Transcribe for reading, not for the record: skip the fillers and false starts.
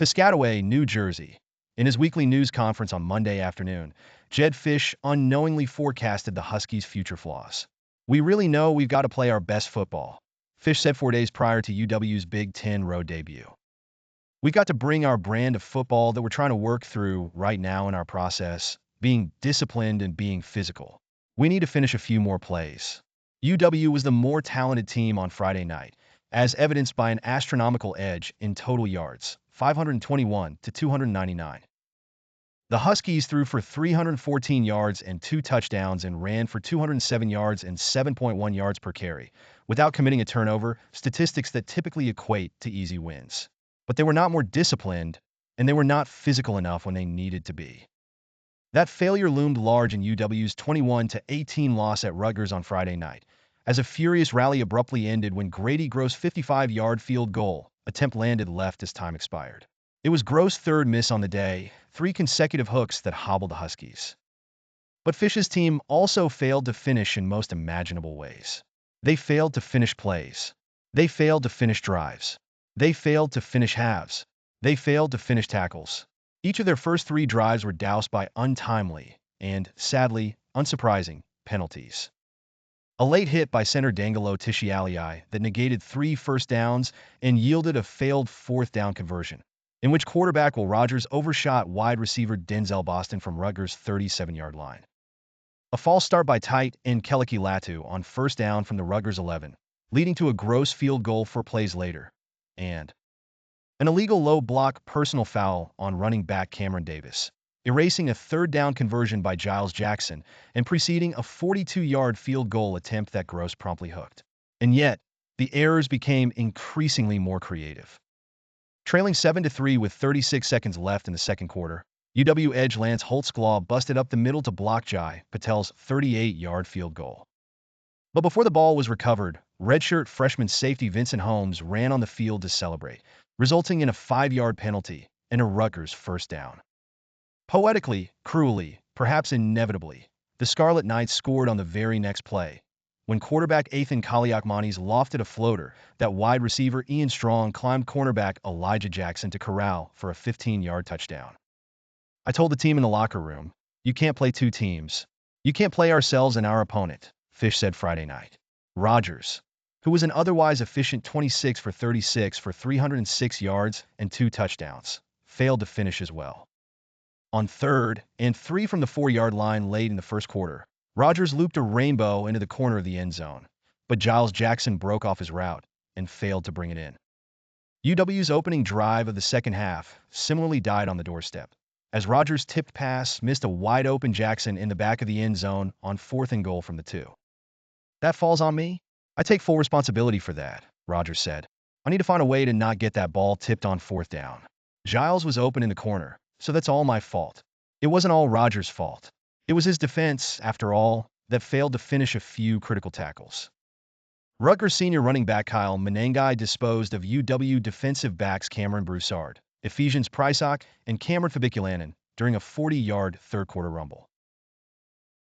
Piscataway, New Jersey. In his weekly news conference on Monday afternoon, Jedd Fisch unknowingly forecasted the Huskies' future flaws. "We really know we've got to play our best football," Fisch said 4 days prior to UW's Big Ten road debut. "We've got to bring our brand of football that we're trying to work through right now in our process, being disciplined and being physical. We need to finish a few more plays." UW was the more talented team on Friday night, as evidenced by an astronomical edge in total yards, 521 to 299. The Huskies threw for 314 yards and 2 touchdowns and ran for 207 yards and 7.1 yards per carry, without committing a turnover, statistics that typically equate to easy wins. But they were not more disciplined, and they were not physical enough when they needed to be. That failure loomed large in UW's 21-18 loss at Rutgers on Friday night, as a furious rally abruptly ended when Grady Gross' 55-yard field goal attempt landed left as time expired. It was Gross' third miss on the day, 3 consecutive hooks that hobbled the Huskies. But Fisch's team also failed to finish in most imaginable ways. They failed to finish plays. They failed to finish drives. They failed to finish halves. They failed to finish tackles. Each of their first 3 drives were doused by untimely and, sadly, unsurprising penalties. A late hit by center Danilo Tiscialiai that negated 3 first downs and yielded a failed 4th down conversion, in which quarterback Will Rogers overshot wide receiver Denzel Boston from Rutgers' 37-yard line. A false start by tight end Keliki Latu on 1st down from the Rutgers 11, leading to a Gross field goal 4 plays later, and an illegal low block personal foul on running back Cameron Davis, erasing a 3rd down conversion by Giles Jackson and preceding a 42-yard field goal attempt that Gross promptly hooked. And yet, the errors became increasingly more creative. Trailing 7-3 with 36 seconds left in the second quarter, UW edge Lance Holtzclaw busted up the middle to block Jai Patel's 38-yard field goal. But before the ball was recovered, redshirt freshman safety Vincent Holmes ran on the field to celebrate, resulting in a 5-yard penalty and a Rutgers 1st down. Poetically, cruelly, perhaps inevitably, the Scarlet Knights scored on the very next play, when quarterback Ethan Kaliakmanis lofted a floater that wide receiver Ian Strong climbed cornerback Elijah Jackson to corral for a 15-yard touchdown. "I told the team in the locker room, you can't play 2 teams. You can't play ourselves and our opponent," Fisch said Friday night. Rogers, who was an otherwise efficient 26 for 36 for 306 yards and 2 touchdowns, failed to finish as well. On 3rd and 3 from the 4-yard line late in the first quarter, Rogers looped a rainbow into the corner of the end zone, but Giles Jackson broke off his route and failed to bring it in. UW's opening drive of the second half similarly died on the doorstep, as Rogers' tipped pass missed a wide-open Jackson in the back of the end zone on 4th and goal from the 2. "That falls on me. I take full responsibility for that," Rogers said. "I need to find a way to not get that ball tipped on 4th down. Giles was open in the corner, so that's all my fault. It wasn't all Rogers' fault. It was his defense, after all, that failed to finish a few critical tackles." Rutgers senior running back Kyle Menengai disposed of UW defensive backs Cameron Broussard, Ephesians Prysock, and Cameron Fabiculanen during a 40-yard third-quarter rumble.